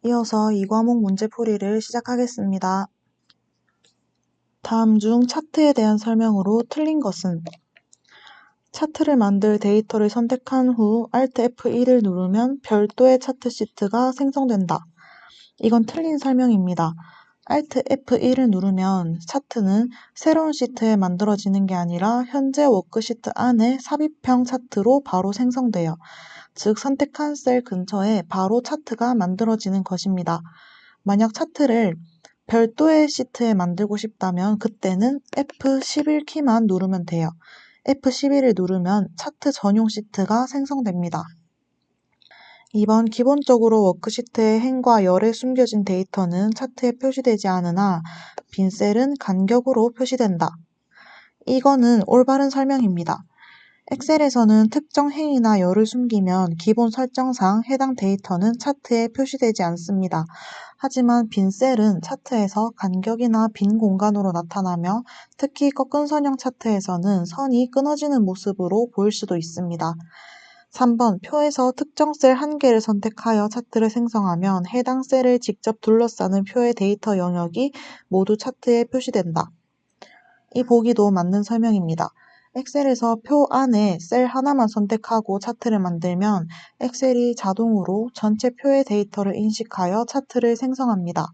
이어서 이 과목 문제풀이를 시작하겠습니다. 다음 중 차트에 대한 설명으로 틀린 것은? 차트를 만들 데이터를 선택한 후 Alt F1을 누르면 별도의 차트 시트가 생성된다. 이건 틀린 설명입니다. Alt F1을 누르면 차트는 새로운 시트에 만들어지는 게 아니라 현재 워크시트 안에 삽입형 차트로 바로 생성돼요. 즉 선택한 셀 근처에 바로 차트가 만들어지는 것입니다. 만약 차트를 별도의 시트에 만들고 싶다면 그때는 F11 키만 누르면 돼요. F11을 누르면 차트 전용 시트가 생성됩니다. 2번 기본적으로 워크시트의 행과 열에 숨겨진 데이터는 차트에 표시되지 않으나 빈 셀은 간격으로 표시된다. 이거는 올바른 설명입니다. 엑셀에서는 특정 행이나 열을 숨기면 기본 설정상 해당 데이터는 차트에 표시되지 않습니다. 하지만 빈 셀은 차트에서 간격이나 빈 공간으로 나타나며 특히 꺾은 선형 차트에서는 선이 끊어지는 모습으로 보일 수도 있습니다. 3번 표에서 특정 셀 한 개를 선택하여 차트를 생성하면 해당 셀을 직접 둘러싸는 표의 데이터 영역이 모두 차트에 표시된다. 이 보기도 맞는 설명입니다. 엑셀에서 표 안에 셀 하나만 선택하고 차트를 만들면 엑셀이 자동으로 전체 표의 데이터를 인식하여 차트를 생성합니다.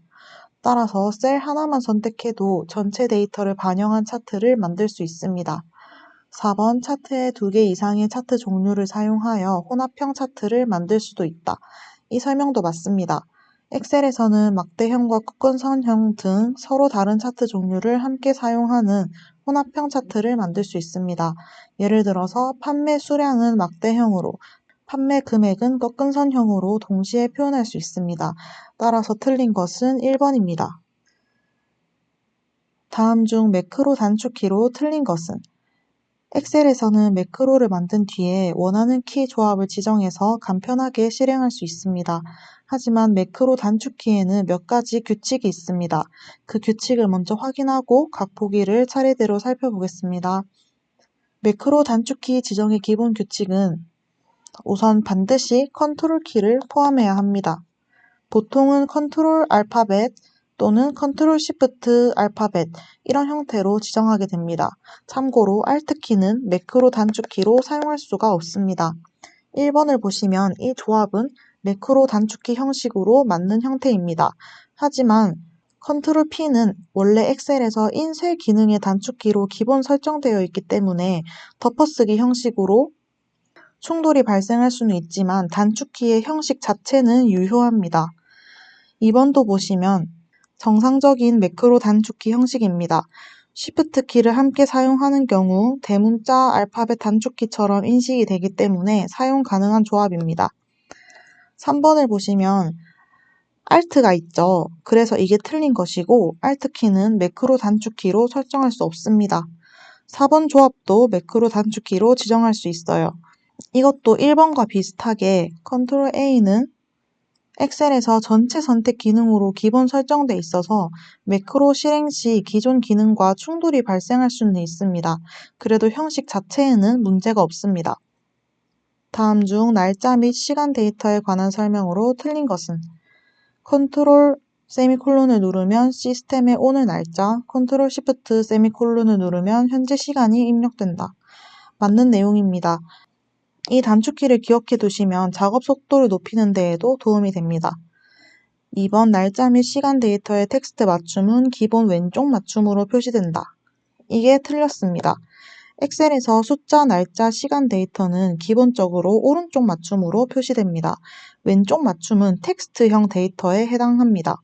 따라서 셀 하나만 선택해도 전체 데이터를 반영한 차트를 만들 수 있습니다. 4번 차트에 2개 이상의 차트 종류를 사용하여 혼합형 차트를 만들 수도 있다. 이 설명도 맞습니다. 엑셀에서는 막대형과 꺾은선형 등 서로 다른 차트 종류를 함께 사용하는 혼합형 차트를 만들 수 있습니다. 예를 들어서 판매 수량은 막대형으로, 판매 금액은 꺾은선형으로 동시에 표현할 수 있습니다. 따라서 틀린 것은 1번입니다. 다음 중 매크로 단축키로 틀린 것은? 엑셀에서는 매크로를 만든 뒤에 원하는 키 조합을 지정해서 간편하게 실행할 수 있습니다. 하지만 매크로 단축키에는 몇 가지 규칙이 있습니다. 그 규칙을 먼저 확인하고 각 보기를 차례대로 살펴보겠습니다. 매크로 단축키 지정의 기본 규칙은 우선 반드시 컨트롤 키를 포함해야 합니다. 보통은 컨트롤 알파벳 또는 컨트롤 시프트 알파벳 이런 형태로 지정하게 됩니다. 참고로 Alt키는 매크로 단축키로 사용할 수가 없습니다. 1번을 보시면 이 조합은 매크로 단축키 형식으로 맞는 형태입니다. 하지만 컨트롤 P는 원래 엑셀에서 인쇄 기능의 단축키로 기본 설정되어 있기 때문에 덮어쓰기 형식으로 충돌이 발생할 수는 있지만 단축키의 형식 자체는 유효합니다. 2번도 보시면 정상적인 매크로 단축키 형식입니다. Shift 키를 함께 사용하는 경우 대문자 알파벳 단축키처럼 인식이 되기 때문에 사용 가능한 조합입니다. 3번을 보시면 Alt가 있죠. 그래서 이게 틀린 것이고 Alt키는 매크로 단축키로 설정할 수 없습니다. 4번 조합도 매크로 단축키로 지정할 수 있어요. 이것도 1번과 비슷하게 Ctrl A는 엑셀에서 전체 선택 기능으로 기본 설정돼 있어서 매크로 실행 시 기존 기능과 충돌이 발생할 수는 있습니다. 그래도 형식 자체에는 문제가 없습니다. 다음 중 날짜 및 시간 데이터에 관한 설명으로 틀린 것은? 컨트롤 세미콜론을 누르면 시스템에 오는 날짜, 컨트롤 시프트 세미콜론을 누르면 현재 시간이 입력된다. 맞는 내용입니다. 이 단축키를 기억해 두시면 작업 속도를 높이는 데에도 도움이 됩니다. 2번 날짜 및 시간 데이터의 텍스트 맞춤은 기본 왼쪽 맞춤으로 표시된다. 이게 틀렸습니다. 엑셀에서 숫자, 날짜, 시간 데이터는 기본적으로 오른쪽 맞춤으로 표시됩니다. 왼쪽 맞춤은 텍스트형 데이터에 해당합니다.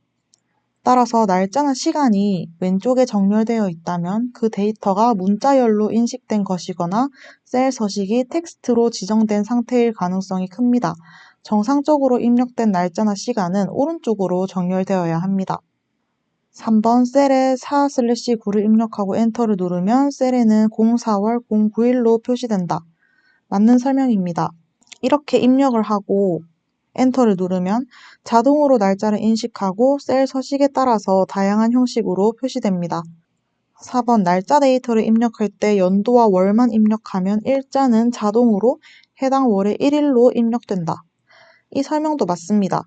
따라서 날짜나 시간이 왼쪽에 정렬되어 있다면 그 데이터가 문자열로 인식된 것이거나 셀 서식이 텍스트로 지정된 상태일 가능성이 큽니다. 정상적으로 입력된 날짜나 시간은 오른쪽으로 정렬되어야 합니다. 3번 셀에 4/9를 입력하고 엔터를 누르면 셀에는 04월 09일로 표시된다. 맞는 설명입니다. 이렇게 입력을 하고 엔터를 누르면 자동으로 날짜를 인식하고 셀 서식에 따라서 다양한 형식으로 표시됩니다. 4번 날짜 데이터를 입력할 때 연도와 월만 입력하면 일자는 자동으로 해당 월의 1일로 입력된다. 이 설명도 맞습니다.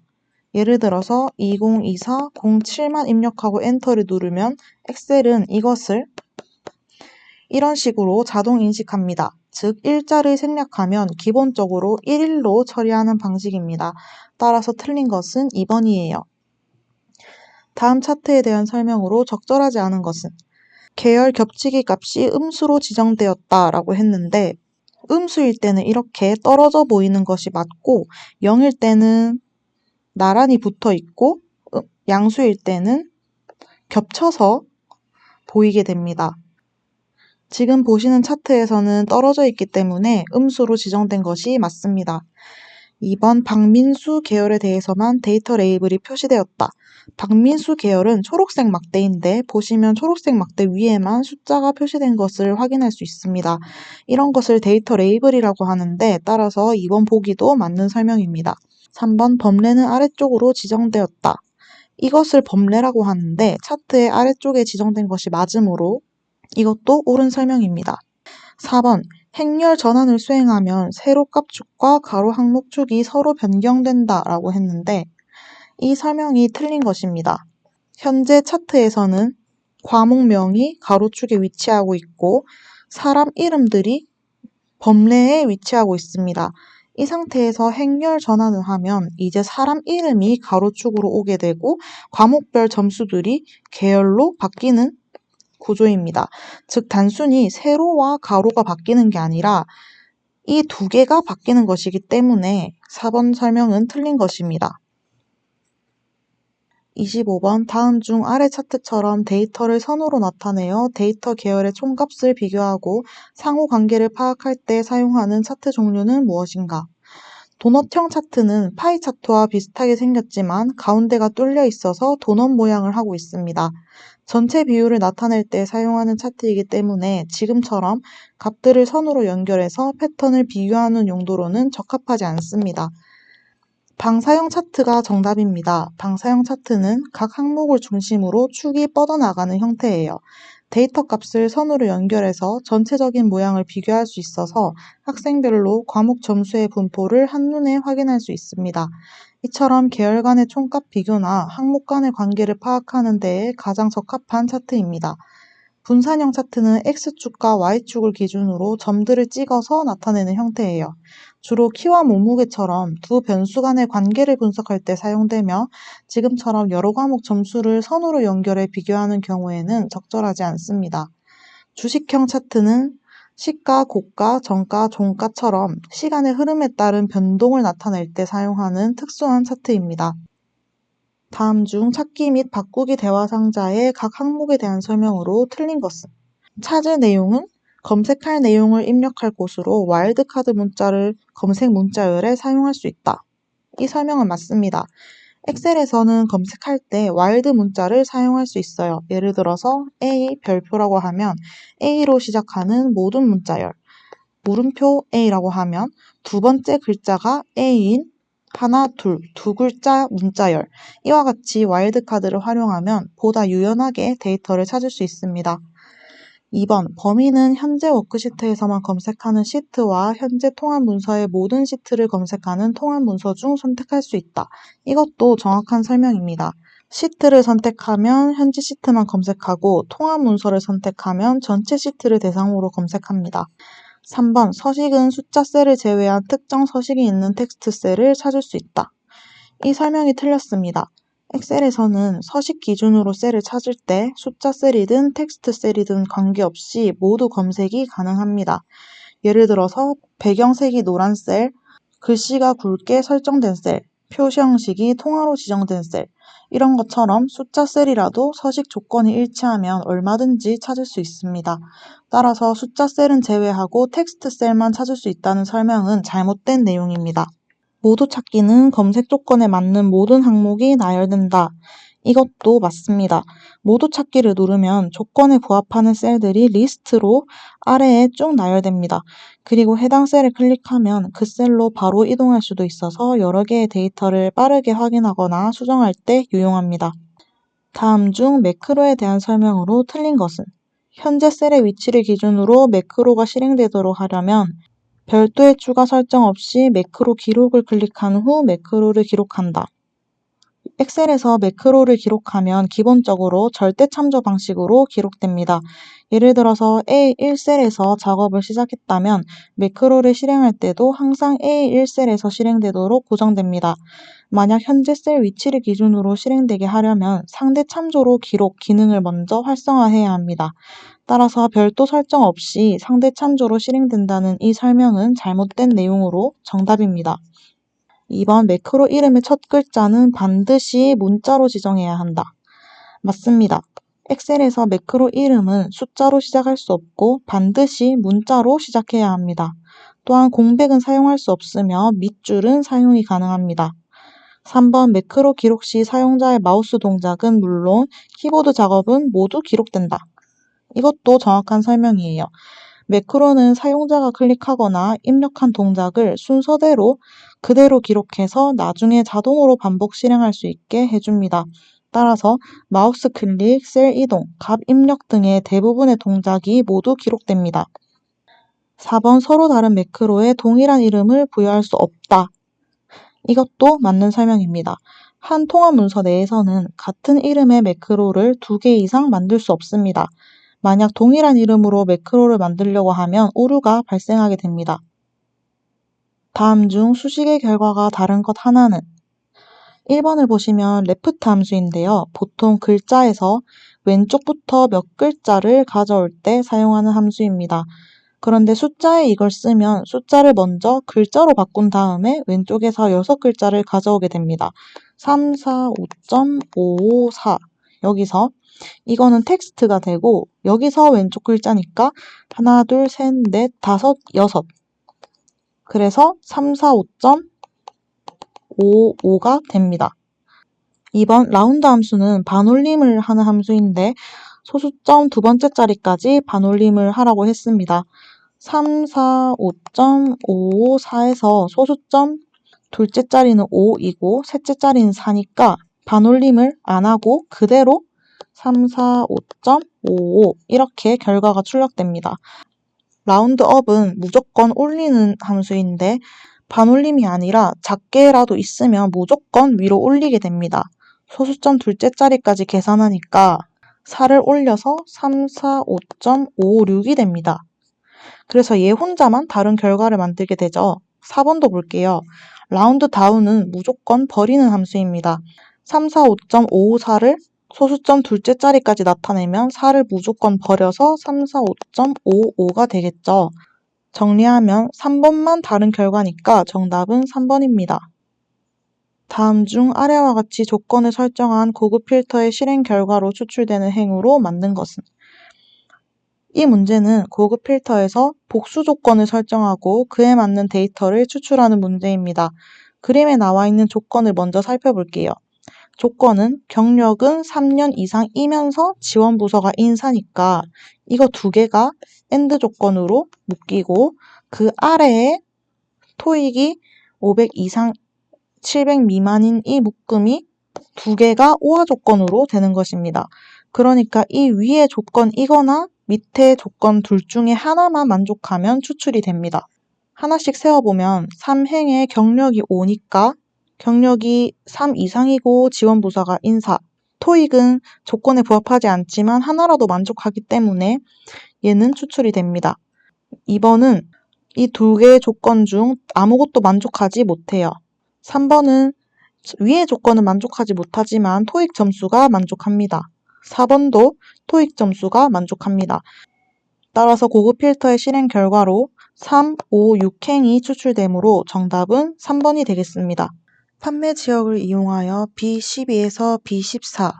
예를 들어서 2024-07만 입력하고 엔터를 누르면 엑셀은 이것을 이런 식으로 자동 인식합니다. 즉, 일자를 생략하면 기본적으로 1일로 처리하는 방식입니다. 따라서 틀린 것은 2번이에요. 다음 차트에 대한 설명으로 적절하지 않은 것은 계열 겹치기 값이 음수로 지정되었다 라고 했는데 음수일 때는 이렇게 떨어져 보이는 것이 맞고 0일 때는 나란히 붙어 있고 양수일 때는 겹쳐서 보이게 됩니다. 지금 보시는 차트에서는 떨어져 있기 때문에 음수로 지정된 것이 맞습니다. 2번 박민수 계열에 대해서만 데이터 레이블이 표시되었다. 박민수 계열은 초록색 막대인데 보시면 초록색 막대 위에만 숫자가 표시된 것을 확인할 수 있습니다. 이런 것을 데이터 레이블이라고 하는데 따라서 2번 보기도 맞는 설명입니다. 3번 범례는 아래쪽으로 지정되었다. 이것을 범례라고 하는데 차트의 아래쪽에 지정된 것이 맞으므로 이것도 옳은 설명입니다. 4번 행렬 전환을 수행하면 세로 값축과 가로 항목축이 서로 변경된다 라고 했는데 이 설명이 틀린 것입니다. 현재 차트에서는 과목명이 가로축에 위치하고 있고 사람 이름들이 범례에 위치하고 있습니다. 이 상태에서 행렬 전환을 하면 이제 사람 이름이 가로축으로 오게 되고 과목별 점수들이 계열로 바뀌는 구조입니다. 즉 단순히 세로와 가로가 바뀌는 게 아니라 이 두 개가 바뀌는 것이기 때문에 4번 설명은 틀린 것입니다. 25번 다음 중 아래 차트처럼 데이터를 선으로 나타내어 데이터 계열의 총값을 비교하고 상호 관계를 파악할 때 사용하는 차트 종류는 무엇인가? 도넛형 차트는 파이 차트와 비슷하게 생겼지만 가운데가 뚫려 있어서 도넛 모양을 하고 있습니다. 전체 비율을 나타낼 때 사용하는 차트이기 때문에 지금처럼 값들을 선으로 연결해서 패턴을 비교하는 용도로는 적합하지 않습니다. 방사형 차트가 정답입니다. 방사형 차트는 각 항목을 중심으로 축이 뻗어나가는 형태예요. 데이터 값을 선으로 연결해서 전체적인 모양을 비교할 수 있어서 학생별로 과목 점수의 분포를 한눈에 확인할 수 있습니다. 이처럼 계열 간의 총값 비교나 항목 간의 관계를 파악하는 데에 가장 적합한 차트입니다. 분산형 차트는 X축과 Y축을 기준으로 점들을 찍어서 나타내는 형태예요. 주로 키와 몸무게처럼 두 변수 간의 관계를 분석할 때 사용되며 지금처럼 여러 과목 점수를 선으로 연결해 비교하는 경우에는 적절하지 않습니다. 주식형 차트는 시가, 고가, 정가, 종가처럼 시간의 흐름에 따른 변동을 나타낼 때 사용하는 특수한 차트입니다. 다음 중 찾기 및 바꾸기 대화 상자의 각 항목에 대한 설명으로 틀린 것은 찾을 내용은 검색할 내용을 입력할 곳으로 와일드카드 문자를 검색 문자열에 사용할 수 있다. 이 설명은 맞습니다. 엑셀에서는 검색할 때 와일드 문자를 사용할 수 있어요. 예를 들어서 A 별표라고 하면 A로 시작하는 모든 문자열, 물음표 A라고 하면 두 번째 글자가 A인 하나, 둘, 두 글자 문자열, 이와 같이 와일드카드를 활용하면 보다 유연하게 데이터를 찾을 수 있습니다. 2번 범위는 현재 워크시트에서만 검색하는 시트와 현재 통합 문서의 모든 시트를 검색하는 통합 문서 중 선택할 수 있다. 이것도 정확한 설명입니다. 시트를 선택하면 현재 시트만 검색하고 통합 문서를 선택하면 전체 시트를 대상으로 검색합니다. 3번 서식은 숫자 셀을 제외한 특정 서식이 있는 텍스트 셀을 찾을 수 있다. 이 설명이 틀렸습니다. 엑셀에서는 서식 기준으로 셀을 찾을 때 숫자 셀이든 텍스트 셀이든 관계없이 모두 검색이 가능합니다. 예를 들어서 배경색이 노란 셀, 글씨가 굵게 설정된 셀, 표시 형식이 통화로 지정된 셀, 이런 것처럼 숫자 셀이라도 서식 조건이 일치하면 얼마든지 찾을 수 있습니다. 따라서 숫자 셀은 제외하고 텍스트 셀만 찾을 수 있다는 설명은 잘못된 내용입니다. 모두 찾기는 검색 조건에 맞는 모든 항목이 나열된다. 이것도 맞습니다. 모두 찾기를 누르면 조건에 부합하는 셀들이 리스트로 아래에 쭉 나열됩니다. 그리고 해당 셀을 클릭하면 그 셀로 바로 이동할 수도 있어서 여러 개의 데이터를 빠르게 확인하거나 수정할 때 유용합니다. 다음 중 매크로에 대한 설명으로 틀린 것은 현재 셀의 위치를 기준으로 매크로가 실행되도록 하려면 별도의 추가 설정 없이 매크로 기록을 클릭한 후 매크로를 기록한다. 엑셀에서 매크로를 기록하면 기본적으로 절대 참조 방식으로 기록됩니다. 예를 들어서 A1셀에서 작업을 시작했다면 매크로를 실행할 때도 항상 A1셀에서 실행되도록 고정됩니다. 만약 현재 셀 위치를 기준으로 실행되게 하려면 상대 참조로 기록 기능을 먼저 활성화해야 합니다. 따라서 별도 설정 없이 상대 참조로 실행된다는 이 설명은 잘못된 내용으로 정답입니다. 2번 매크로 이름의 첫 글자는 반드시 문자로 지정해야 한다. 맞습니다. 엑셀에서 매크로 이름은 숫자로 시작할 수 없고 반드시 문자로 시작해야 합니다. 또한 공백은 사용할 수 없으며 밑줄은 사용이 가능합니다. 3번 매크로 기록 시 사용자의 마우스 동작은 물론 키보드 작업은 모두 기록된다. 이것도 정확한 설명이에요. 매크로는 사용자가 클릭하거나 입력한 동작을 순서대로 그대로 기록해서 나중에 자동으로 반복 실행할 수 있게 해줍니다. 따라서 마우스 클릭, 셀 이동, 값 입력 등의 대부분의 동작이 모두 기록됩니다. 4번 서로 다른 매크로에 동일한 이름을 부여할 수 없다. 이것도 맞는 설명입니다. 한 통합 문서 내에서는 같은 이름의 매크로를 2개 이상 만들 수 없습니다. 만약 동일한 이름으로 매크로를 만들려고 하면 오류가 발생하게 됩니다. 다음 중 수식의 결과가 다른 것 하나는 1번을 보시면 레프트 함수인데요. 보통 글자에서 왼쪽부터 몇 글자를 가져올 때 사용하는 함수입니다. 그런데 숫자에 이걸 쓰면 숫자를 먼저 글자로 바꾼 다음에 왼쪽에서 6글자를 가져오게 됩니다. 3, 4, 5.554 여기서 이거는 텍스트가 되고 여기서 왼쪽 글자니까 하나, 둘, 셋, 넷, 다섯, 여섯 그래서 3, 4, 5.55가 됩니다. 2번 라운드 함수는 반올림을 하는 함수인데 소수점 두 번째 자리까지 반올림을 하라고 했습니다. 3, 4, 5.554에서 소수점 둘째 자리는 5이고 셋째 자리는 4니까 반올림을 안 하고 그대로 3, 4, 5.55 이렇게 결과가 출력됩니다. 라운드업은 무조건 올리는 함수인데 반올림이 아니라 작게라도 있으면 무조건 위로 올리게 됩니다. 소수점 둘째 자리까지 계산하니까 4를 올려서 3, 4, 5.56이 됩니다. 그래서 얘 혼자만 다른 결과를 만들게 되죠. 4번도 볼게요. 라운드 다운은 무조건 버리는 함수입니다. 3, 4, 5.554를 소수점 둘째 자리까지 나타내면 4를 무조건 버려서 3, 4, 5.55가 되겠죠. 정리하면 3번만 다른 결과니까 정답은 3번입니다. 다음 중 아래와 같이 조건을 설정한 고급 필터의 실행 결과로 추출되는 행으로 만든 것은? 이 문제는 고급 필터에서 복수 조건을 설정하고 그에 맞는 데이터를 추출하는 문제입니다. 그림에 나와 있는 조건을 먼저 살펴볼게요. 조건은 경력은 3년 이상이면서 지원 부서가 인사니까 이거 두 개가 AND 조건으로 묶이고 그 아래에 토익이 500 이상 700 미만인 이 묶음이 두 개가 오화 조건으로 되는 것입니다. 그러니까 이 위의 조건이거나 밑에 조건 둘 중에 하나만 만족하면 추출이 됩니다. 하나씩 세어보면 3행의 경력이 5니까 경력이 3 이상이고 지원 부서가 인사, 토익은 조건에 부합하지 않지만 하나라도 만족하기 때문에 얘는 추출이 됩니다. 2번은 이 두 개의 조건 중 아무것도 만족하지 못해요. 3번은 위의 조건은 만족하지 못하지만 토익 점수가 만족합니다. 4번도 토익 점수가 만족합니다. 따라서 고급 필터의 실행 결과로 3, 5, 6행이 추출되므로 정답은 3번이 되겠습니다. 판매 지역을 이용하여 B12에서 B14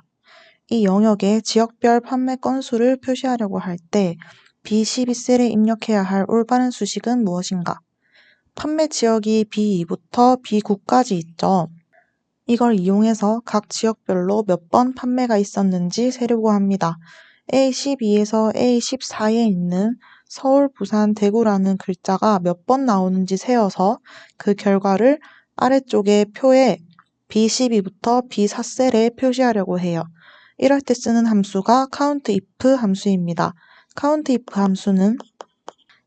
이 영역의 지역별 판매 건수를 표시하려고 할 때 B12셀에 입력해야 할 올바른 수식은 무엇인가? 판매 지역이 B2부터 B9까지 있죠. 이걸 이용해서 각 지역별로 몇 번 판매가 있었는지 세려고 합니다. A12에서 A14에 있는 서울, 부산, 대구라는 글자가 몇 번 나오는지 세어서 그 결과를 아래쪽의 표에 B12부터 B4셀에 표시하려고 해요. 이럴 때 쓰는 함수가 countIf 함수입니다. countIf 함수는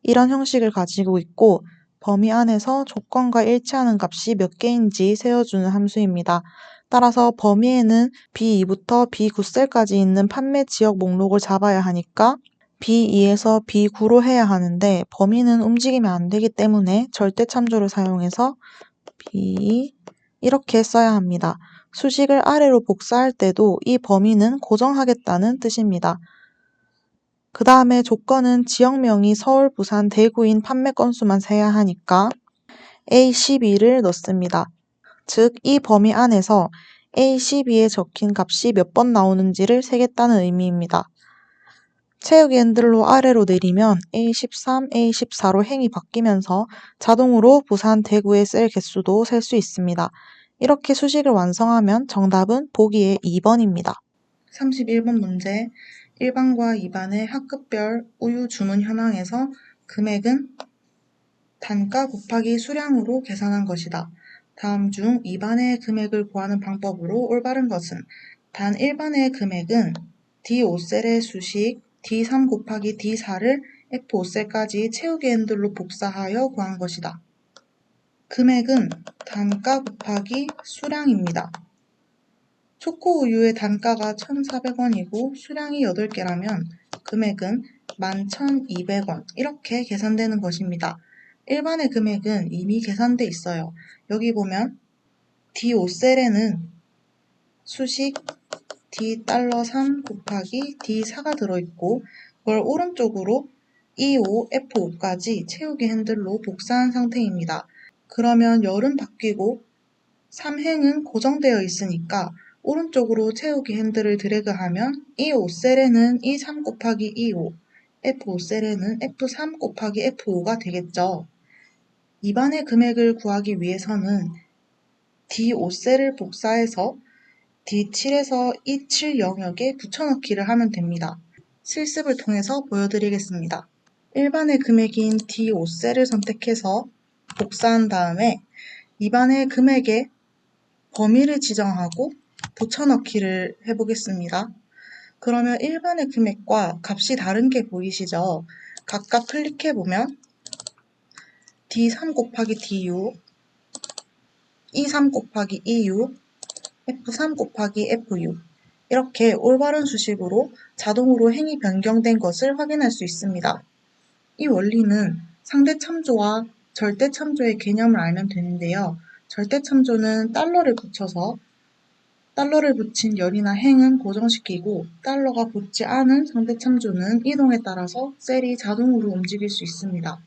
이런 형식을 가지고 있고 범위 안에서 조건과 일치하는 값이 몇 개인지 세어주는 함수입니다. 따라서 범위에는 B2부터 B9셀까지 있는 판매 지역 목록을 잡아야 하니까 B2에서 B9로 해야 하는데 범위는 움직이면 안 되기 때문에 절대 참조를 사용해서 B 이렇게 써야 합니다. 수식을 아래로 복사할 때도 이 범위는 고정하겠다는 뜻입니다. 그 다음에 조건은 지역명이 서울, 부산, 대구인 판매 건수만 세야 하니까 A12를 넣습니다. 즉, 이 범위 안에서 A12에 적힌 값이 몇 번 나오는지를 세겠다는 의미입니다. 채우기 핸들로 아래로 내리면 A13, A14로 행이 바뀌면서 자동으로 부산, 대구의 셀 개수도 셀 수 있습니다. 이렇게 수식을 완성하면 정답은 보기에 2번입니다. 31번 문제. 1반과 2반의 학급별 우유 주문 현황에서 금액은 단가 곱하기 수량으로 계산한 것이다. 다음 중 2반의 금액을 구하는 방법으로 올바른 것은 단 1반의 금액은 D5셀의 수식 D3 곱하기 D4를 F5셀까지 채우기 핸들로 복사하여 구한 것이다. 금액은 단가 곱하기 수량입니다. 초코우유의 단가가 1,400원이고 수량이 8개라면 금액은 11,200원 이렇게 계산되는 것입니다. 일반의 금액은 이미 계산돼 있어요. 여기 보면 D5셀에는 수식 D$3 곱하기 D4가 들어있고 그걸 오른쪽으로 E5, F5까지 채우기 핸들로 복사한 상태입니다. 그러면 열은 바뀌고 3행은 고정되어 있으니까 오른쪽으로 채우기 핸들을 드래그하면 E5셀에는 E3 곱하기 E5, F5셀에는 F3 곱하기 F5가 되겠죠. 2반의 금액을 구하기 위해서는 D5셀을 복사해서 D7에서 E7 영역에 붙여넣기를 하면 됩니다. 실습을 통해서 보여드리겠습니다. 1반의 금액인 D5셀을 선택해서 복사한 다음에 2반의 금액에 범위를 지정하고 붙여넣기를 해보겠습니다. 그러면 1반의 금액과 값이 다른 게 보이시죠? 각각 클릭해보면 D3 곱하기 D6, E3 곱하기 E6, F3 곱하기 F6 이렇게 올바른 수식으로 자동으로 행이 변경된 것을 확인할 수 있습니다. 이 원리는 상대 참조와 절대 참조의 개념을 알면 되는데요. 절대 참조는 달러를 붙여서 달러를 붙인 열이나 행은 고정시키고 달러가 붙지 않은 상대 참조는 이동에 따라서 셀이 자동으로 움직일 수 있습니다.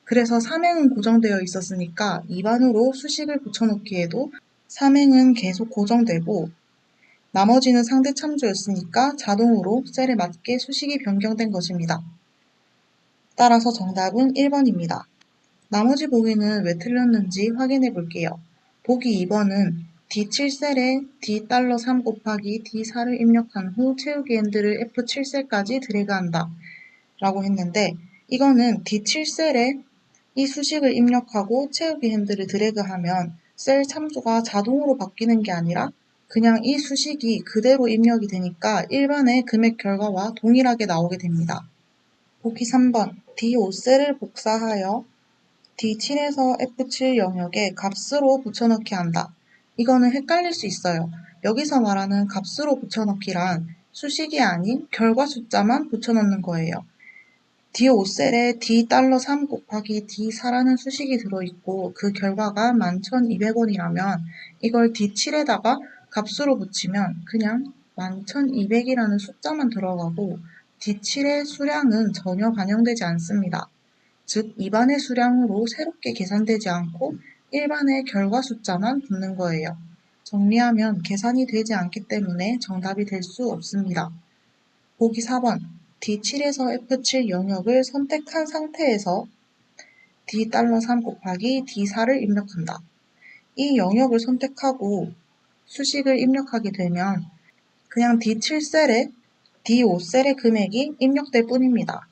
그래서 3행은 고정되어 있었으니까 2반으로 수식을 붙여넣기에도 3행은 계속 고정되고 나머지는 상대 참조였으니까 자동으로 셀에 맞게 수식이 변경된 것입니다. 따라서 정답은 1번입니다. 나머지 보기는 왜 틀렸는지 확인해 볼게요. 보기 2번은 D7셀에 D$3 곱하기 D4를 입력한 후 채우기 핸들을 F7셀까지 드래그한다 라고 했는데 이거는 D7셀에 이 수식을 입력하고 채우기 핸들을 드래그하면 셀 참조가 자동으로 바뀌는 게 아니라 그냥 이 수식이 그대로 입력이 되니까 일반의 금액 결과와 동일하게 나오게 됩니다. 보기 3번 D5셀을 복사하여 D7에서 F7 영역에 값으로 붙여넣기 한다. 이거는 헷갈릴 수 있어요. 여기서 말하는 값으로 붙여넣기란 수식이 아닌 결과 숫자만 붙여넣는 거예요. D5셀에 D$3 곱하기 D4라는 수식이 들어있고 그 결과가 11,200원이라면 이걸 D7에다가 값으로 붙이면 그냥 11,200이라는 숫자만 들어가고 D7의 수량은 전혀 반영되지 않습니다. 즉 2반의 수량으로 새롭게 계산되지 않고 1반의 결과 숫자만 붙는 거예요. 정리하면 계산이 되지 않기 때문에 정답이 될 수 없습니다. 보기 4번 D7에서 F7 영역을 선택한 상태에서 D$3 곱하기 D4를 입력한다. 이 영역을 선택하고 수식을 입력하게 되면 그냥 D7셀에 D5셀의 금액이 입력될 뿐입니다.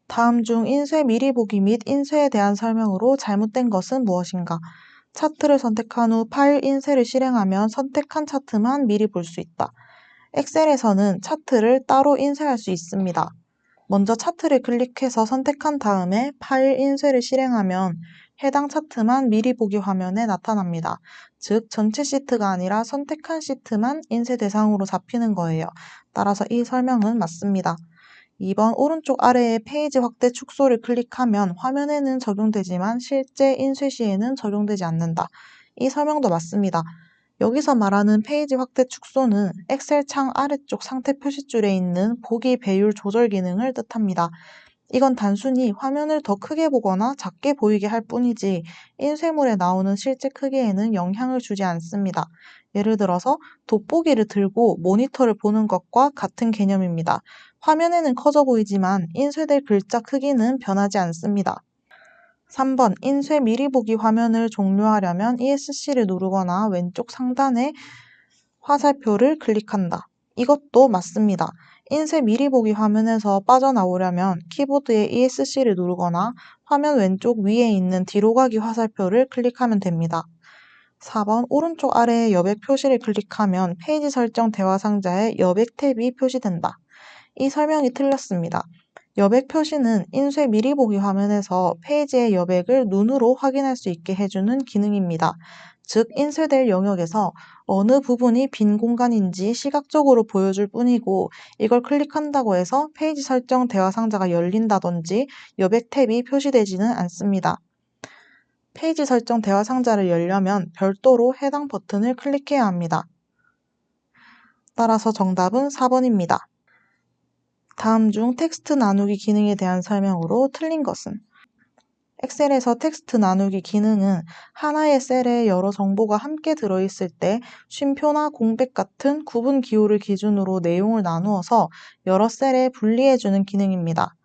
다음 중 인쇄 미리 보기 및 인쇄에 대한 설명으로 잘못된 것은 무엇인가? 차트를 선택한 후 파일 인쇄를 실행하면 선택한 차트만 미리 볼 수 있다. 엑셀에서는 차트를 따로 인쇄할 수 있습니다. 먼저 차트를 클릭해서 선택한 다음에 파일 인쇄를 실행하면 해당 차트만 미리 보기 화면에 나타납니다. 즉, 전체 시트가 아니라 선택한 시트만 인쇄 대상으로 잡히는 거예요. 따라서 이 설명은 맞습니다. 2번 오른쪽 아래의 페이지 확대 축소를 클릭하면 화면에는 적용되지만 실제 인쇄 시에는 적용되지 않는다. 이 설명도 맞습니다. 여기서 말하는 페이지 확대 축소는 엑셀 창 아래쪽 상태 표시줄에 있는 보기 배율 조절 기능을 뜻합니다. 이건 단순히 화면을 더 크게 보거나 작게 보이게 할 뿐이지 인쇄물에 나오는 실제 크기에는 영향을 주지 않습니다. 예를 들어서 돋보기를 들고 모니터를 보는 것과 같은 개념입니다. 화면에는 커져 보이지만 인쇄될 글자 크기는 변하지 않습니다. 3번 인쇄 미리 보기 화면을 종료하려면 ESC를 누르거나 왼쪽 상단의 화살표를 클릭한다. 이것도 맞습니다. 인쇄 미리 보기 화면에서 빠져나오려면 키보드의 ESC를 누르거나 화면 왼쪽 위에 있는 뒤로 가기 화살표를 클릭하면 됩니다. 4번 오른쪽 아래의 여백 표시를 클릭하면 페이지 설정 대화 상자에 여백 탭이 표시된다. 이 설명이 틀렸습니다. 여백 표시는 인쇄 미리 보기 화면에서 페이지의 여백을 눈으로 확인할 수 있게 해주는 기능입니다. 즉, 인쇄될 영역에서 어느 부분이 빈 공간인지 시각적으로 보여줄 뿐이고 이걸 클릭한다고 해서 페이지 설정 대화 상자가 열린다든지 여백 탭이 표시되지는 않습니다. 페이지 설정 대화 상자를 열려면 별도로 해당 버튼을 클릭해야 합니다. 따라서 정답은 4번입니다. 다음 중 텍스트 나누기 기능에 대한 설명으로 틀린 것은? 엑셀에서 텍스트 나누기 기능은 하나의 셀에 여러 정보가 함께 들어있을 때 쉼표나 공백 같은 구분 기호를 기준으로 내용을 나누어서 여러 셀에 분리해주는 기능입니다.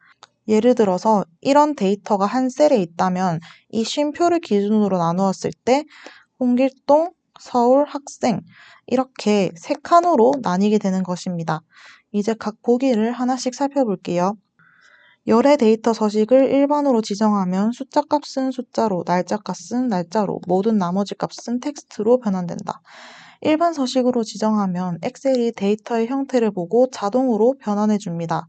예를 들어서 이런 데이터가 한 셀에 있다면 이 쉼표를 기준으로 나누었을 때 홍길동, 서울, 학생 이렇게 세 칸으로 나뉘게 되는 것입니다. 이제 각 보기를 하나씩 살펴볼게요. 열의 데이터 서식을 1번으로 지정하면 숫자 값은 숫자로, 날짜 값은 날짜로, 모든 나머지 값은 텍스트로 변환된다. 일반 서식으로 지정하면 엑셀이 데이터의 형태를 보고 자동으로 변환해 줍니다.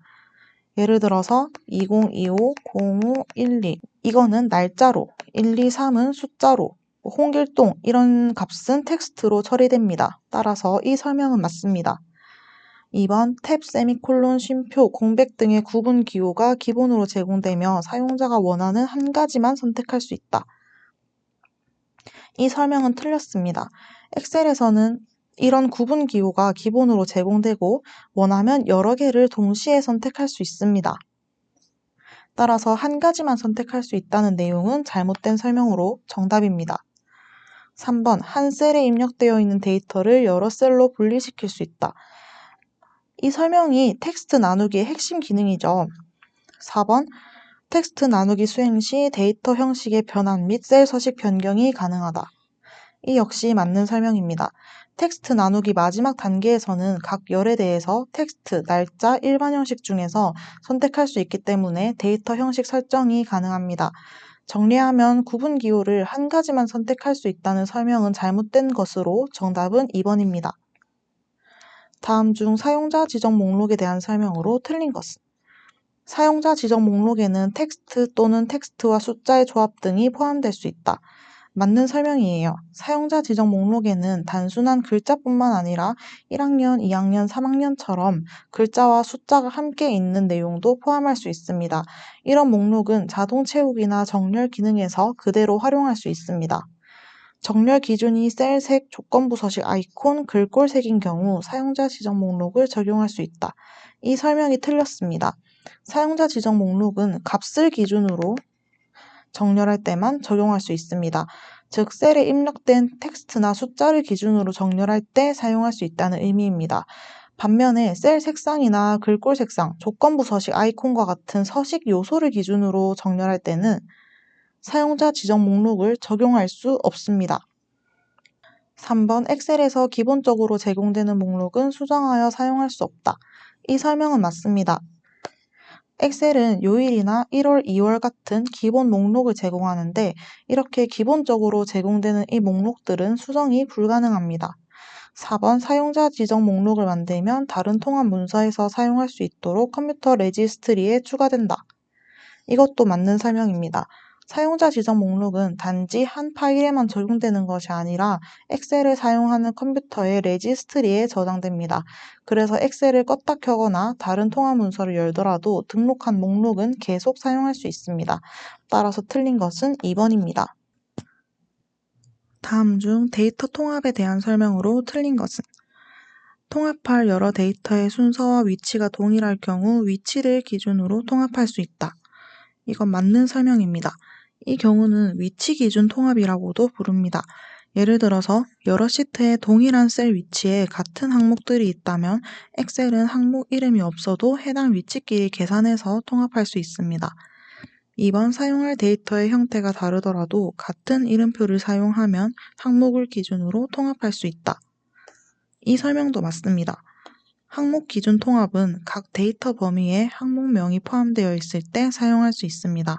예를 들어서 2025, 05, 12 이거는 날짜로, 123은 숫자로, 홍길동 이런 값은 텍스트로 처리됩니다. 따라서 이 설명은 맞습니다. 2번 탭, 세미콜론, 쉼표, 공백 등의 구분 기호가 기본으로 제공되며 사용자가 원하는 한 가지만 선택할 수 있다. 이 설명은 틀렸습니다. 엑셀에서는 이런 구분 기호가 기본으로 제공되고 원하면 여러 개를 동시에 선택할 수 있습니다. 따라서 한 가지만 선택할 수 있다는 내용은 잘못된 설명으로 정답입니다. 3번 한 셀에 입력되어 있는 데이터를 여러 셀로 분리시킬 수 있다. 이 설명이 텍스트 나누기의 핵심 기능이죠. 4번 텍스트 나누기 수행 시 데이터 형식의 변환 및 셀 서식 변경이 가능하다. 이 역시 맞는 설명입니다. 텍스트 나누기 마지막 단계에서는 각 열에 대해서 텍스트, 날짜, 일반 형식 중에서 선택할 수 있기 때문에 데이터 형식 설정이 가능합니다. 정리하면 구분 기호를 한 가지만 선택할 수 있다는 설명은 잘못된 것으로 정답은 2번입니다. 다음 중 사용자 지정 목록에 대한 설명으로 틀린 것은? 사용자 지정 목록에는 텍스트 또는 텍스트와 숫자의 조합 등이 포함될 수 있다. 맞는 설명이에요. 사용자 지정 목록에는 단순한 글자뿐만 아니라 1학년, 2학년, 3학년처럼 글자와 숫자가 함께 있는 내용도 포함할 수 있습니다. 이런 목록은 자동 채우기나 정렬 기능에서 그대로 활용할 수 있습니다. 정렬 기준이 셀색, 조건부 서식 아이콘, 글꼴색인 경우 사용자 지정 목록을 적용할 수 있다. 이 설명이 틀렸습니다. 사용자 지정 목록은 값을 기준으로 정렬할 때만 적용할 수 있습니다. 즉, 셀에 입력된 텍스트나 숫자를 기준으로 정렬할 때 사용할 수 있다는 의미입니다. 반면에 셀 색상이나 글꼴 색상, 조건부 서식 아이콘과 같은 서식 요소를 기준으로 정렬할 때는 사용자 지정 목록을 적용할 수 없습니다. 3번 엑셀에서 기본적으로 제공되는 목록은 수정하여 사용할 수 없다. 이 설명은 맞습니다. 엑셀은 요일이나 1월, 2월 같은 기본 목록을 제공하는데 이렇게 기본적으로 제공되는 이 목록들은 수정이 불가능합니다. 4번 사용자 지정 목록을 만들면 다른 통합 문서에서 사용할 수 있도록 컴퓨터 레지스트리에 추가된다. 이것도 맞는 설명입니다. 사용자 지정 목록은 단지 한 파일에만 적용되는 것이 아니라 엑셀을 사용하는 컴퓨터의 레지스트리에 저장됩니다. 그래서 엑셀을 껐다 켜거나 다른 통합 문서를 열더라도 등록한 목록은 계속 사용할 수 있습니다. 따라서 틀린 것은 2번입니다. 다음 중 데이터 통합에 대한 설명으로 틀린 것은 통합할 여러 데이터의 순서와 위치가 동일할 경우 위치를 기준으로 통합할 수 있다. 이건 맞는 설명입니다. 이 경우는 위치 기준 통합이라고도 부릅니다. 예를 들어서 여러 시트에 동일한 셀 위치에 같은 항목들이 있다면 엑셀은 항목 이름이 없어도 해당 위치끼리 계산해서 통합할 수 있습니다. 2번 사용할 데이터의 형태가 다르더라도 같은 이름표를 사용하면 항목을 기준으로 통합할 수 있다. 이 설명도 맞습니다. 항목 기준 통합은 각 데이터 범위에 항목명이 포함되어 있을 때 사용할 수 있습니다.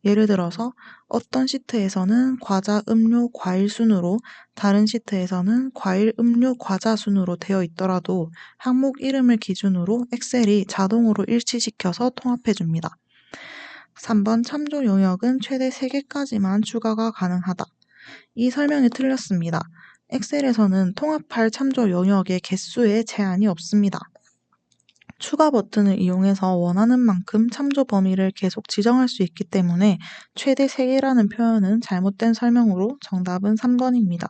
예를 들어서 어떤 시트에서는 과자, 음료, 과일 순으로 다른 시트에서는 과일, 음료, 과자 순으로 되어 있더라도 항목 이름을 기준으로 엑셀이 자동으로 일치시켜서 통합해줍니다. 3번 참조 용역은 최대 3개까지만 추가가 가능하다. 이 설명이 틀렸습니다. 엑셀에서는 통합할 참조 영역의 개수에 제한이 없습니다. 추가 버튼을 이용해서 원하는 만큼 참조 범위를 계속 지정할 수 있기 때문에 최대 3개라는 표현은 잘못된 설명으로 정답은 3번입니다.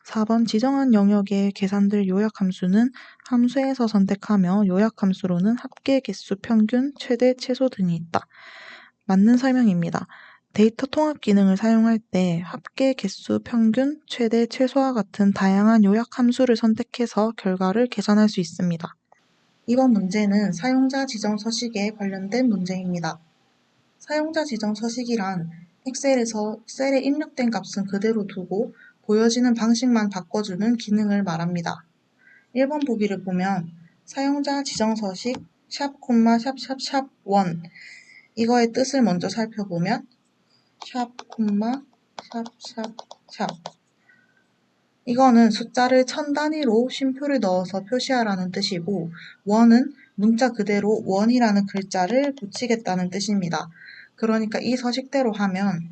4번 지정한 영역의 계산될 요약함수는 함수에서 선택하며 요약함수로는 합계 개수 평균, 최대, 최소 등이 있다. 맞는 설명입니다. 데이터 통합 기능을 사용할 때 합계 개수 평균, 최대, 최소와 같은 다양한 요약 함수를 선택해서 결과를 계산할 수 있습니다. 이번 문제는 사용자 지정 서식에 관련된 문제입니다. 사용자 지정 서식이란 엑셀에 입력된 값은 그대로 두고 보여지는 방식만 바꿔주는 기능을 말합니다. 1번 보기를 보면 사용자 지정 서식 샵, 샵, 1 이거의 뜻을 먼저 살펴보면 샵, 샵 이거는 숫자를 1000단위로 쉼표를 넣어서 표시하라는 뜻이고 원은 문자 그대로 원이라는 글자를 붙이겠다는 뜻입니다. 그러니까 이 서식대로 하면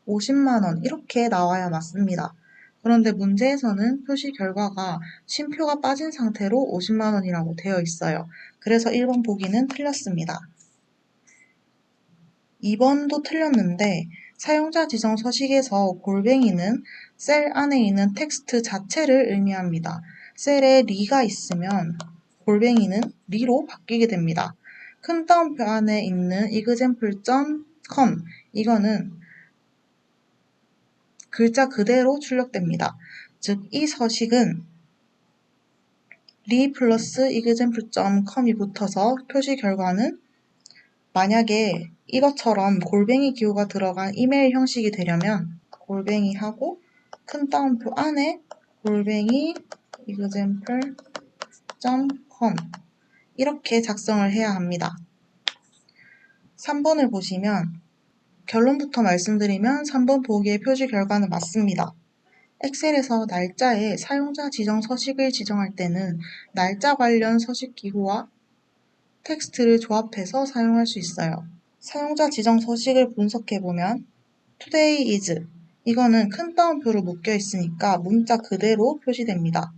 50만원 이렇게 나와야 맞습니다. 그런데 문제에서는 표시 결과가 쉼표가 빠진 상태로 50만원이라고 되어 있어요. 그래서 1번 보기는 틀렸습니다. 2번도 틀렸는데 사용자 지정 서식에서 골뱅이는 셀 안에 있는 텍스트 자체를 의미합니다. 셀에 리가 있으면 골뱅이는 리로 바뀌게 됩니다. 큰 따옴표 안에 있는 example.com 이거는 글자 그대로 출력됩니다. 즉, 이 서식은 리 플러스 example.com이 붙어서 표시 결과는 만약에 이것처럼 골뱅이 기호가 들어간 이메일 형식이 되려면 골뱅이 하고 큰 따옴표 안에 골뱅이 example.com 이렇게 작성을 해야 합니다. 3번을 보시면 결론부터 말씀드리면 3번 보기의 표시 결과는 맞습니다. 엑셀에서 날짜에 사용자 지정 서식을 지정할 때는 날짜 관련 서식 기호와 텍스트를 조합해서 사용할 수 있어요. 사용자 지정 서식을 분석해보면 today is 이거는 큰 따옴표로 묶여 있으니까 문자 그대로 표시됩니다.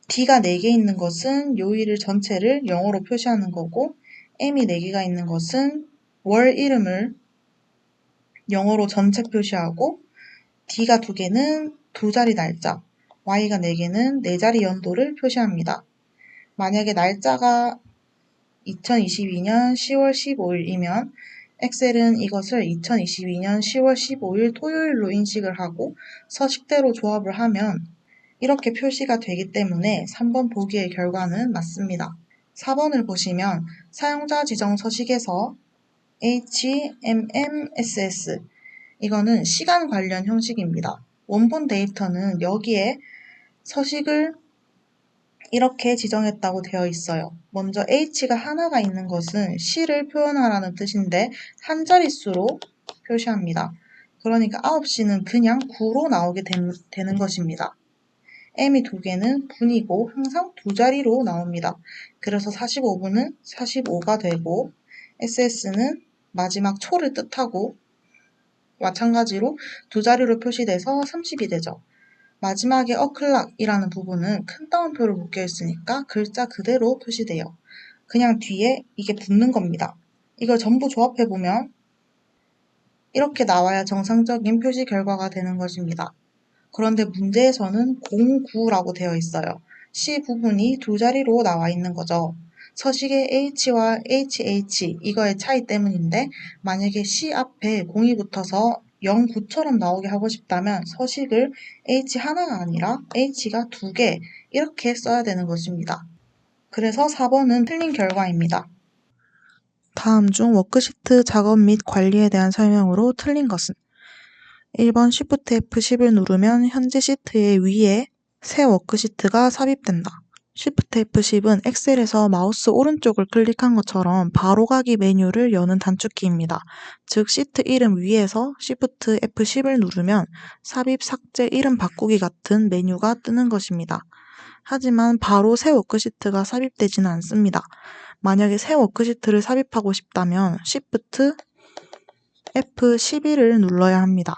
D가 4개 있는 것은 요일 전체를 영어로 표시하는 거고 M이 4개가 있는 것은 월 이름을 영어로 전체 표시하고 D가 2개는 2자리 날짜, Y가 4개는 4자리 연도를 표시합니다. 만약에 날짜가 2022년 10월 15일이면 엑셀은 이것을 2022년 10월 15일 토요일로 인식을 하고 서식대로 조합을 하면 이렇게 표시가 되기 때문에 3번 보기의 결과는 맞습니다. 4번을 보시면 사용자 지정 서식에서 HMMSS 이거는 시간 관련 형식입니다. 원본 데이터는 여기에 서식을 이렇게 지정했다고 되어 있어요. 먼저 H가 하나가 있는 것은 시를 표현하라는 뜻인데 한 자릿수로 표시합니다. 그러니까 9시는 그냥 9로 나오게 되는 것입니다. M이 2개는 분이고 항상 2자리로 나옵니다. 그래서 45분은 45가 되고 SS는 마지막 초를 뜻하고 마찬가지로 2자리로 표시돼서 30이 되죠. 마지막에 o'clock이라는 부분은 큰 따옴표로 묶여 있으니까 글자 그대로 표시돼요. 그냥 뒤에 이게 붙는 겁니다. 이걸 전부 조합해보면 이렇게 나와야 정상적인 표시 결과가 되는 것입니다. 그런데 문제에서는 09라고 되어 있어요. C 부분이 2자리로 나와 있는 거죠. 서식의 H와 HH 이거의 차이 때문인데 만약에 C 앞에 0이 붙어서 09처럼 나오게 하고 싶다면 서식을 H 하나가 아니라 H가 2개 이렇게 써야 되는 것입니다. 그래서 4번은 틀린 결과입니다. 다음 중 워크시트 작업 및 관리에 대한 설명으로 틀린 것은 1번 Shift F10을 누르면 현재 시트의 위에 새 워크시트가 삽입된다. Shift F10은 엑셀에서 마우스 오른쪽을 클릭한 것처럼 바로가기 메뉴를 여는 단축키입니다. 즉 시트 이름 위에서 Shift F10을 누르면 삽입, 삭제, 이름 바꾸기 같은 메뉴가 뜨는 것입니다. 하지만 바로 새 워크시트가 삽입되지는 않습니다. 만약에 새 워크시트를 삽입하고 싶다면 Shift F11을 눌러야 합니다.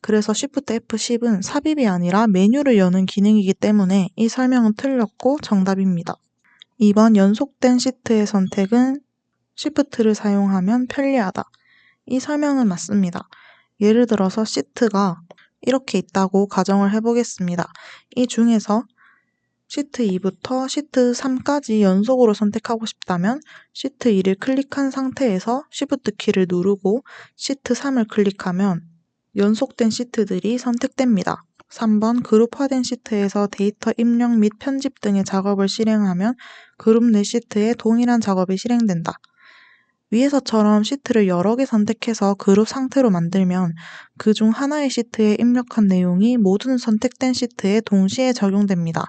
그래서 Shift F10은 삽입이 아니라 메뉴를 여는 기능이기 때문에 이 설명은 틀렸고 정답입니다. 2번 연속된 시트의 선택은 Shift를 사용하면 편리하다. 이 설명은 맞습니다. 예를 들어서 시트가 이렇게 있다고 가정을 해보겠습니다. 이 중에서 시트 2부터 시트 3까지 연속으로 선택하고 싶다면 시트 2를 클릭한 상태에서 Shift 키를 누르고 시트 3을 클릭하면 연속된 시트들이 선택됩니다. 3번 그룹화된 시트에서 데이터 입력 및 편집 등의 작업을 실행하면 그룹 내 시트에 동일한 작업이 실행된다. 위에서처럼 시트를 여러 개 선택해서 그룹 상태로 만들면 그중 하나의 시트에 입력한 내용이 모든 선택된 시트에 동시에 적용됩니다.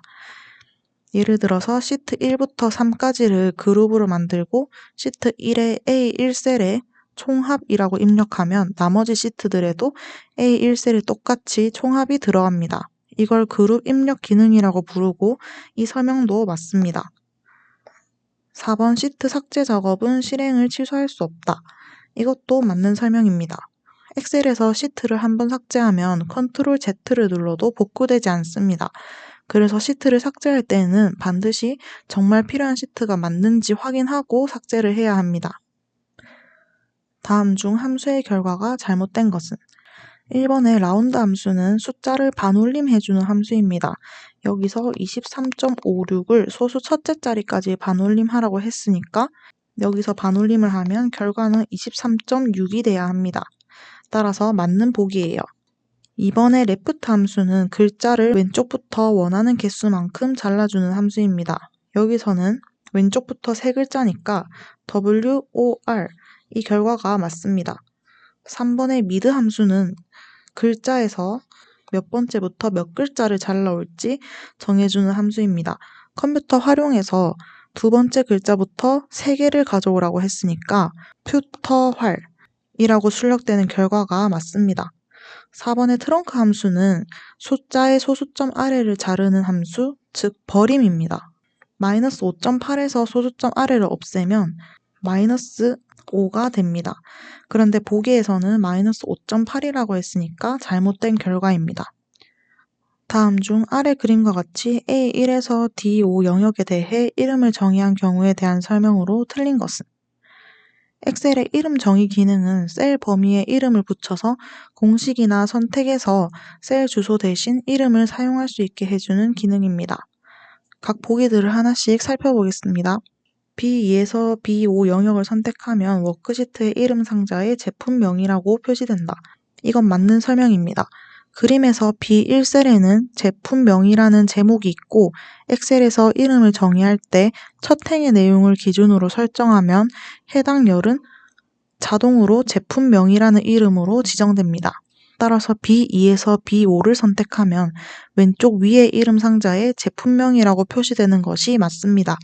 예를 들어서 시트 1부터 3까지를 그룹으로 만들고 시트 1에 A1셀에 총합이라고 입력하면 나머지 시트들에도 A1셀이 똑같이 총합이 들어갑니다. 이걸 그룹 입력 기능이라고 부르고 이 설명도 맞습니다. 4번 시트 삭제 작업은 실행을 취소할 수 없다. 이것도 맞는 설명입니다. 엑셀에서 시트를 한번 삭제하면 Ctrl Z를 눌러도 복구되지 않습니다. 그래서 시트를 삭제할 때는 반드시 정말 필요한 시트가 맞는지 확인하고 삭제를 해야 합니다. 다음 중 함수의 결과가 잘못된 것은 1번의 라운드 함수는 숫자를 반올림해주는 함수입니다. 여기서 23.56을 소수 첫째 자리까지 반올림하라고 했으니까 여기서 반올림을 하면 결과는 23.6이 돼야 합니다. 따라서 맞는 보기예요. 2번의 left 함수는 글자를 왼쪽부터 원하는 개수만큼 잘라주는 함수입니다. 여기서는 왼쪽부터 세 글자니까 WOR 이 결과가 맞습니다. 3번의 mid 함수는 글자에서 몇 번째부터 몇 글자를 잘라올지 정해주는 함수입니다. 컴퓨터 활용해서 두 번째 글자부터 3개를 가져오라고 했으니까 퓨터활이라고 출력되는 결과가 맞습니다. 4번의 트렁크 함수는 숫자의 소수점 아래를 자르는 함수, 즉 버림입니다. 마이너스 5.8에서 소수점 아래를 없애면 마이너스 5가 됩니다. 그런데 보기에서는 마이너스 5.8이라고 했으니까 잘못된 결과입니다. 다음 중 아래 그림과 같이 A1에서 D5 영역에 대해 이름을 정의한 경우에 대한 설명으로 틀린 것은 엑셀의 이름 정의 기능은 셀 범위에 이름을 붙여서 공식이나 선택에서 셀 주소 대신 이름을 사용할 수 있게 해주는 기능입니다. 각 보기들을 하나씩 살펴보겠습니다. B2에서 B5 영역을 선택하면 워크시트의 이름 상자에 제품명이라고 표시된다. 이건 맞는 설명입니다. 그림에서 B1셀에는 제품명이라는 제목이 있고 엑셀에서 이름을 정의할 때 첫 행의 내용을 기준으로 설정하면 해당 열은 자동으로 제품명이라는 이름으로 지정됩니다. 따라서 B2에서 B5를 선택하면 왼쪽 위의 이름 상자에 제품명이라고 표시되는 것이 맞습니다.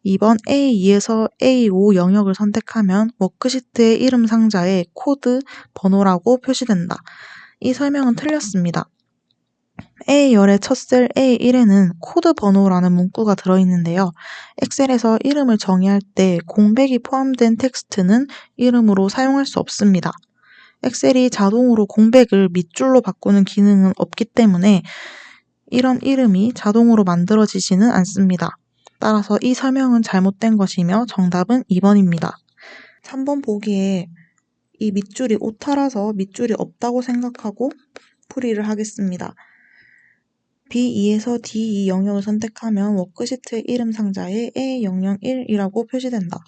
2번 A2에서 A5 영역을 선택하면 워크시트의 이름 상자에 코드 번호라고 표시된다. 이 설명은 틀렸습니다. A10의 첫 셀 A1에는 코드 번호라는 문구가 들어있는데요. 엑셀에서 이름을 정의할 때 공백이 포함된 텍스트는 이름으로 사용할 수 없습니다. 엑셀이 자동으로 공백을 밑줄로 바꾸는 기능은 없기 때문에 이런 이름이 자동으로 만들어지지는 않습니다. 따라서 이 설명은 잘못된 것이며 정답은 2번입니다. 3번 보기에 이 밑줄이 오타라서 밑줄이 없다고 생각하고 풀이를 하겠습니다. B2에서 D2 영역을 선택하면 워크시트의 이름 상자에 A001이라고 표시된다.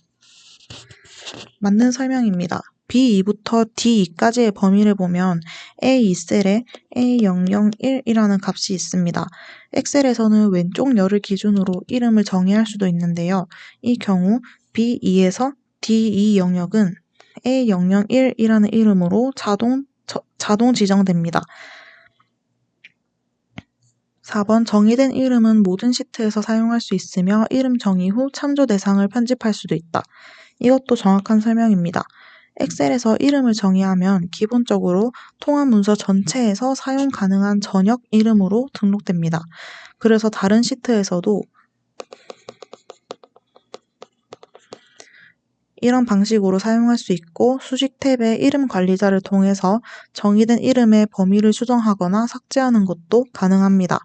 맞는 설명입니다. B2부터 D2까지의 범위를 보면 A2셀에 A001이라는 값이 있습니다. 엑셀에서는 왼쪽 열을 기준으로 이름을 정의할 수도 있는데요. 이 경우 B2에서 D2 영역은 A001이라는 이름으로 자동 지정됩니다. 4번 정의된 이름은 모든 시트에서 사용할 수 있으며 이름 정의 후 참조 대상을 편집할 수도 있다. 이것도 정확한 설명입니다. 엑셀에서 이름을 정의하면 기본적으로 통합 문서 전체에서 사용 가능한 전역 이름으로 등록됩니다. 그래서 다른 시트에서도 이런 방식으로 사용할 수 있고 수식 탭의 이름 관리자를 통해서 정의된 이름의 범위를 수정하거나 삭제하는 것도 가능합니다.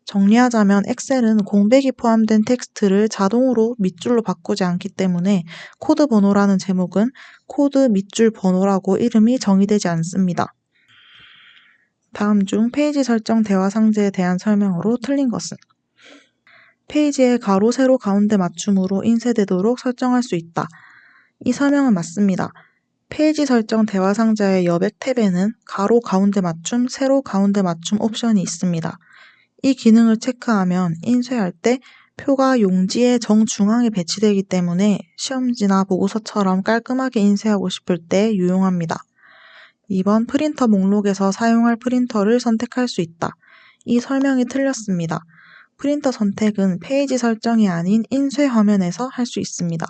정리하자면 엑셀은 공백이 포함된 텍스트를 자동으로 밑줄로 바꾸지 않기 때문에 코드 번호라는 제목은 코드 밑줄 번호라고 이름이 정의되지 않습니다. 다음 중 페이지 설정 대화 상자에 대한 설명으로 틀린 것은? 페이지의 가로, 세로 가운데 맞춤으로 인쇄되도록 설정할 수 있다. 이 설명은 맞습니다. 페이지 설정 대화 상자의 여백 탭에는 가로 가운데 맞춤, 세로 가운데 맞춤 옵션이 있습니다. 이 기능을 체크하면 인쇄할 때 표가 용지의 정중앙에 배치되기 때문에 시험지나 보고서처럼 깔끔하게 인쇄하고 싶을 때 유용합니다. 2번 프린터 목록에서 사용할 프린터를 선택할 수 있다. 이 설명이 틀렸습니다. 프린터 선택은 페이지 설정이 아닌 인쇄 화면에서 할 수 있습니다.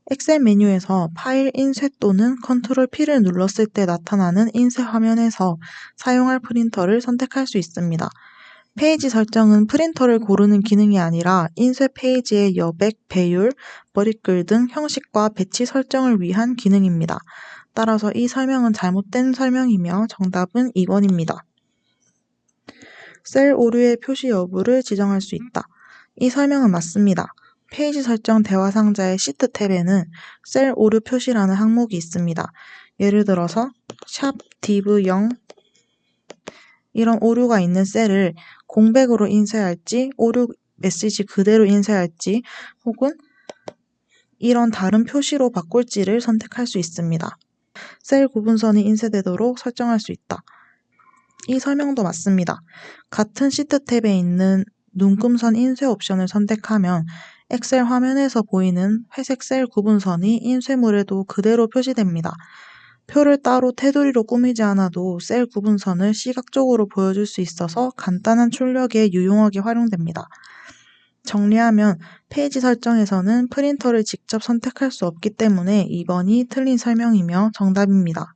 엑셀 메뉴에서 파일 인쇄 또는 컨트롤 P를 눌렀을 때 나타나는 인쇄 화면에서 사용할 프린터를 선택할 수 있습니다. 페이지 설정은 프린터를 고르는 기능이 아니라 인쇄 페이지의 여백, 배율, 머리글 등 형식과 배치 설정을 위한 기능입니다. 따라서 이 설명은 잘못된 설명이며 정답은 2번입니다. 셀 오류의 표시 여부를 지정할 수 있다. 이 설명은 맞습니다. 페이지 설정 대화 상자의 시트 탭에는 셀 오류 표시라는 항목이 있습니다. 예를 들어서 샵 div 0 이런 오류가 있는 셀을 공백으로 인쇄할지, 오류 메시지 그대로 인쇄할지, 혹은 이런 다른 표시로 바꿀지를 선택할 수 있습니다. 셀 구분선이 인쇄되도록 설정할 수 있다. 이 설명도 맞습니다. 같은 시트 탭에 있는 눈금선 인쇄 옵션을 선택하면 엑셀 화면에서 보이는 회색 셀 구분선이 인쇄물에도 그대로 표시됩니다. 표를 따로 테두리로 꾸미지 않아도 셀 구분선을 시각적으로 보여줄 수 있어서 간단한 출력에 유용하게 활용됩니다. 정리하면 페이지 설정에서는 프린터를 직접 선택할 수 없기 때문에 2번이 틀린 설명이며 정답입니다.